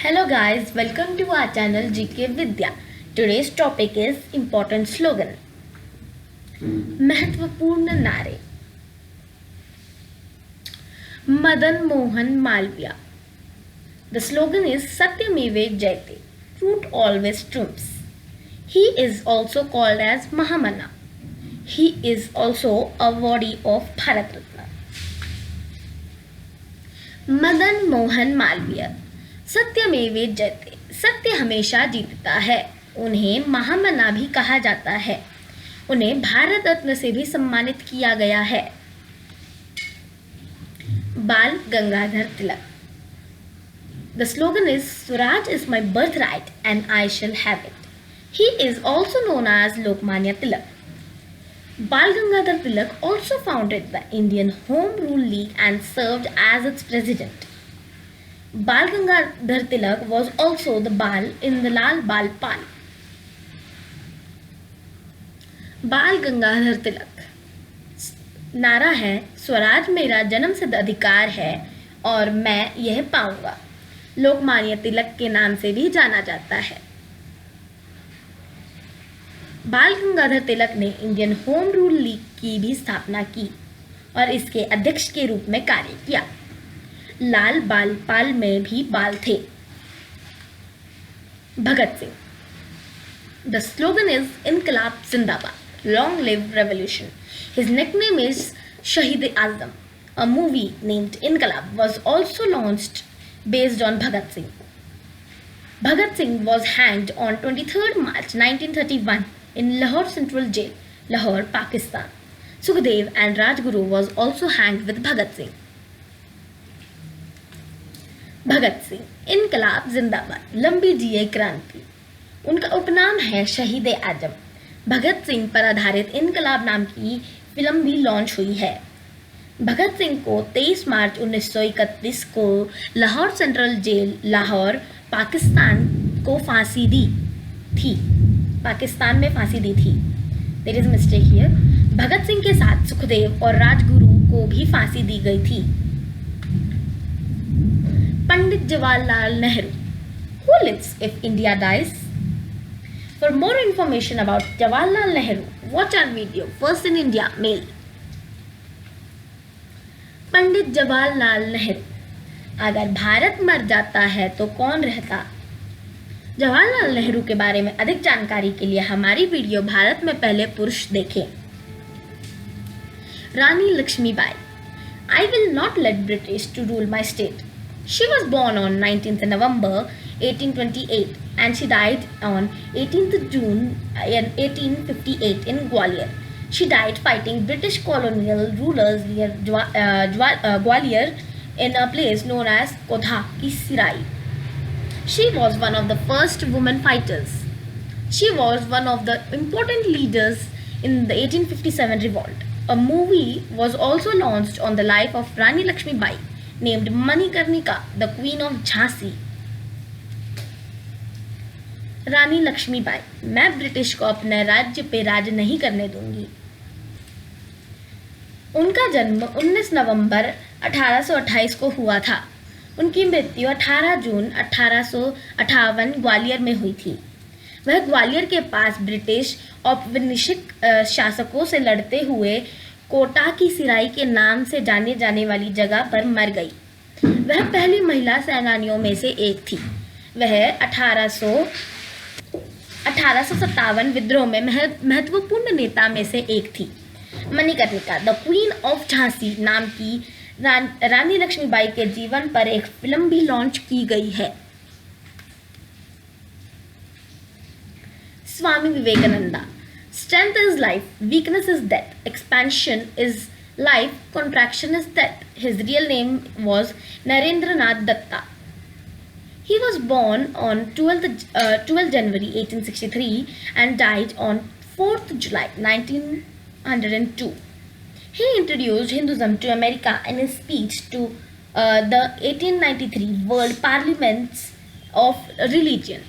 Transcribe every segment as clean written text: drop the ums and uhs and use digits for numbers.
Hello guys, welcome to our channel GK Vidya. Today's topic is important slogan. महत्वपूर्ण नारे. Madan Mohan Malviya. The slogan is Satyameve Jayate. Truth always trumps. He is also called as Mahamana. He is also a awardee of Bharat Ratna. Madan Mohan Malviya. सत्यमेव जयते. सत्य हमेशा जीतता है. उन्हें महामना भी कहा जाता है. उन्हें भारत रत्न से भी सम्मानित किया गया है. बाल Gangadhar Tilak. The slogan is Swaraj is my birthright and I shall have it. He is also known as Lokmanya Tilak. Bal Gangadhar Tilak also founded the Indian Home Rule League and served as its president. Bal Gangadhar Tilak was also the Bal in the Lal Bal Pal. बाल गंगाधर तिलक. नारा है स्वराज मेरा जन्मसिद्ध अधिकार है और मैं यह पाऊंगा. लोकमान्य तिलक के नाम से भी जाना जाता है. बाल गंगाधर तिलक ने इंडियन होम रूल लीग की भी स्थापना की और इसके अध्यक्ष के रूप में कार्य किया. लाल बाल पाल में भी बाल थे. Bhagat Singh. The slogan is इनकलाब जिंदाबाद. Long live revolution. His nickname is Shahid Azam. A movie named Inqilab was also launched based on Bhagat Singh. Bhagat Singh was hanged on 23rd March 1931 in Lahore Central Jail, Lahore, Pakistan. Sukhdev and Rajguru was also hanged with Bhagat Singh. Bhagat Singh. इनकलाब जिंदाबाद. लंबी जिए क्रांति. उनका उपनाम है शहीद आजम. भगत सिंह पर आधारित इनकलाब नाम की फिल्म भी लॉन्च हुई है. भगत सिंह को 23 मार्च 1931 को लाहौर सेंट्रल जेल, लाहौर, पाकिस्तान को फांसी दी थी. पाकिस्तान में फांसी दी थी. There is mistake here. Bhagat Singh के साथ सुखदेव और राजगुरु को भी फांसी दी गई थी. Pandit Jawaharlal Nehru. Who lives if India dies? For more information about Jawaharlal Nehru, watch our video First in India Mail. Pandit Jawaharlal Nehru. अगर भारत मर जाता है तो कौन रहता? जवाहरलाल नेहरू के बारे में अधिक जानकारी के लिए हमारी वीडियो भारत में पहले पुरुष देखें. रानी Lakshmibai. I will not let British to rule my state. She was born on 19th November 1828 and she died on 18th June 1858 in Gwalior. She died fighting British colonial rulers near Gwalior in a place known as Kodha ki Sirai. She was one of the first women fighters. She was one of the important leaders in the 1857 revolt. A movie was also launched on the life of Rani Lakshmibai named Manikarnika, the Queen of Jhansi. रानी लक्ष्मीबाई. मैं British को अपने राज्य पे राज नहीं करने दूंगी. उनका जन्म 19 नवंबर 1828 को हुआ था. उनकी मृत्यु 18 जून 1858 ग्वालियर में हुई थी. वह ग्वालियर के पास ब्रिटिश औपनिवेशिक शासकों से लड़ते हुए कोटा की सिराई के नाम से जाने जाने वाली जगह पर मर गई. वह पहली महिला सेनानियों में से एक थी. वह 1857 विद्रोह में महत्वपूर्ण नेता में से एक थी. Manikarnika the queen of Jhansi नाम की रानी लक्ष्मीबाई के जीवन पर एक फिल्म भी लॉन्च की गई है. स्वामी Vivekananda. Strength is life, weakness is death, expansion is life, contraction is death. His real name was Narendranath Datta. He was born on 12 January 1863 and died on 4th July 1902. He introduced Hinduism to America in his speech to the 1893 World Parliaments of Religion.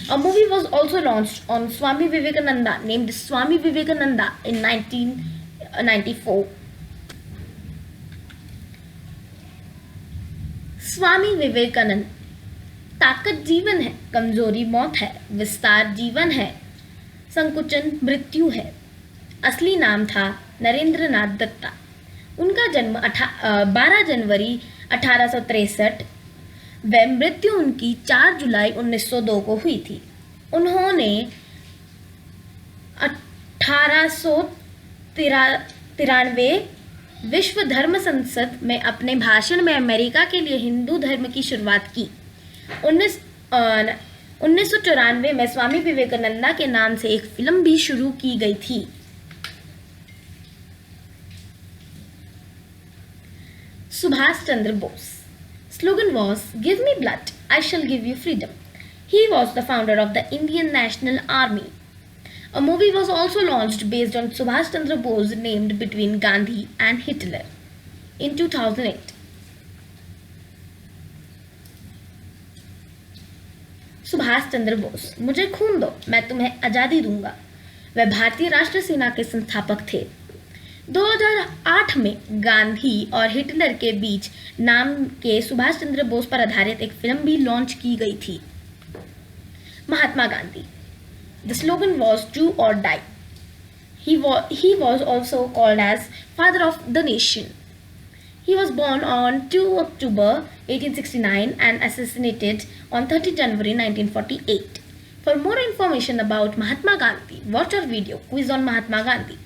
A movie was also launched on Swami Vivekananda named Swami Vivekananda in 1994. Swami Vivekananda. ताकत जीवन है, कमजोरी मौत है, विस्तार जीवन है, संकुचन मृत्यु है। असली नाम था नरेंद्र नाथ दत्ता। उनका जन्म 12 जनवरी 1863 व मृत्यु उनकी 4 जुलाई 1902 को हुई थी। उन्होंने 1893 विश्व धर्म संसद में अपने भाषण में अमेरिका के लिए हिंदू धर्म की शुरुआत की। 1994 में स्वामी विवेकानंदा के नाम से एक फिल्म भी शुरू की गई थी। Subhash Chandra Bose. Slogan was "Give me blood, I shall give you freedom." He was the founder of the Indian National Army. A movie was also launched based on Subhash Chandra Bose named Between Gandhi and Hitler in 2008. Subhash Chandra Bose. मुझे खून दो, मैं तुम्हें आज़ादी दूंगा। वह भारतीय राष्ट्र सेना के संस्थापक थे। 2008 में गांधी और हिटलर के बीच नाम के सुभाष चंद्र बोस पर आधारित एक फिल्म भी लॉन्च की गई थी। Mahatma Gandhi. The slogan was "Do or die." He was also called as Father of the Nation. He was born on 2 October 1869 and assassinated on 30 January 1948. For more information about Mahatma Gandhi, watch our video Quiz on Mahatma Gandhi.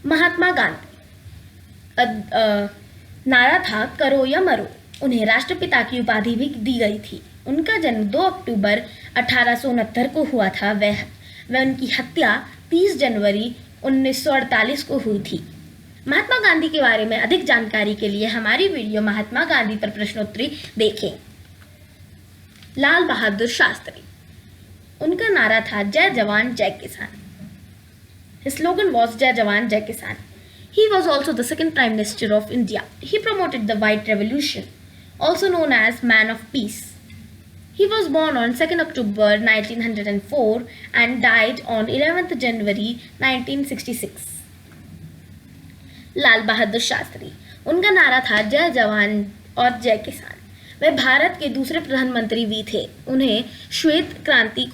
Mahatma Gandhi नारा था "करो या मरो"। उन्हें राष्ट्रपिता की उपाधि भी दी गई थी। उनका जन्म 2 अक्टूबर 1869 को हुआ था। वह उनकी हत्या 30 जनवरी 1948 को हुई थी। महात्मा गांधी के बारे में अधिक जानकारी के लिए हमारी वीडियो महात्मा गांधी पर प्रश्नोत्तरी देखें। लाल बहादुर शास्त्री। उनका नारा था "जय जवान जय किसान"। His slogan was "Jai Jawan, Jai Kisan." He was also the second Prime Minister of India. He promoted the White Revolution, also known as Man of Peace. He was born on 2nd October 1904 and died on 11th January 1966. Lal Bahadur Shastri. उनका नारा था "जय जवान और जय किसान"। वे भारत के दूसरे प्रधानमंत्री भी थे। उन्होंने श्वेत क्रांति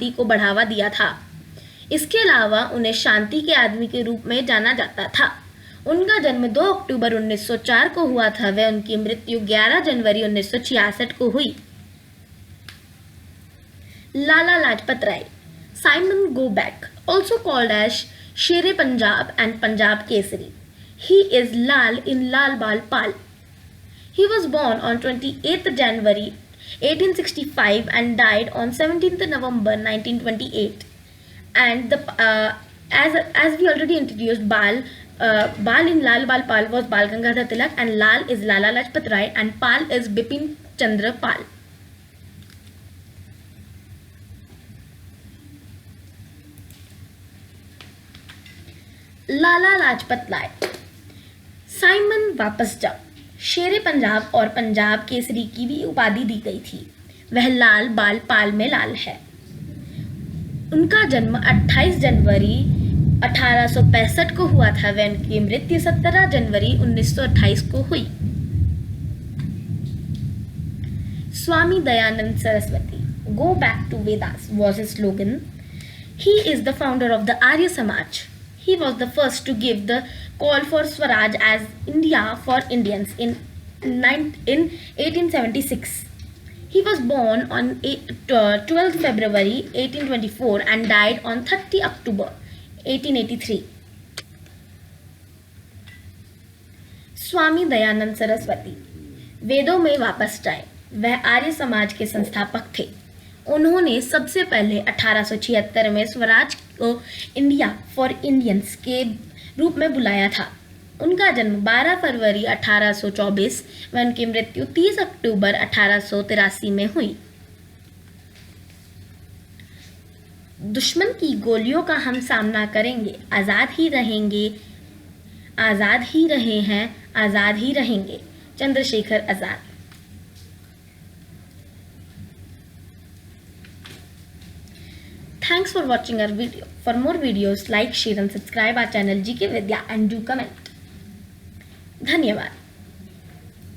को बढ़ावा दिया था। इसके अलावा उन्हें शांति के आदमी के रूप में जाना जाता था। उनका जन्म 2 अक्टूबर 1904 को हुआ था। वह उनकी मृत्यु 11 जनवरी 1966 को हुई। Lala Lajpat Rai. Simon go back, also called as Sher-e Punjab and Punjab Kesari. He is Lal in Lal Bal Pal. He was born on 28th January 1865 and died on 17th November 1928. And as we already introduced, Bal in Lal Bal Pal was Bal Gangadhar Tilak, and Lal is Lala Lajpat Rai, and Pal is Bipin Chandra Pal. Lala Lajpat Rai. Simon वापस जाओ, शेरे पंजाब और पंजाब केसरी की भी उपाधि दी गई थी। वह लाल बाल पाल में लाल है। उनका जन्म 28 जनवरी 1865 को हुआ था। वह उनकी मृत्यु 17 जनवरी 1928 को हुई। Swami Dayanand Saraswati. Go back to Vedas was his slogan. He is the founder of the Arya Samaj. He was the first to give the call for Swaraj as India for Indians in 1876. He was born on 12 February 1824 and died on 30 October 1883. Swami Dayanand Saraswati. वेदों में वापस जाए। वह आर्य समाज के संस्थापक थे। उन्होंने सबसे पहले 1876 में स्वराज को इंडिया फॉर इंडियंस के रूप में बुलाया था। उनका जन्म 12 फरवरी 1824 व उनकी मृत्यु 30 अक्टूबर 1883 में हुई। दुश्मन की गोलियों का हम सामना करेंगे, आज़ाद ही रहेंगे, आज़ाद ही रहे हैं, आज़ाद ही रहेंगे। Chandrashekhar Azad. Thanks for watching our video. For more videos, like, share and subscribe our channel GK Vidya and do comment. धन्यवाद.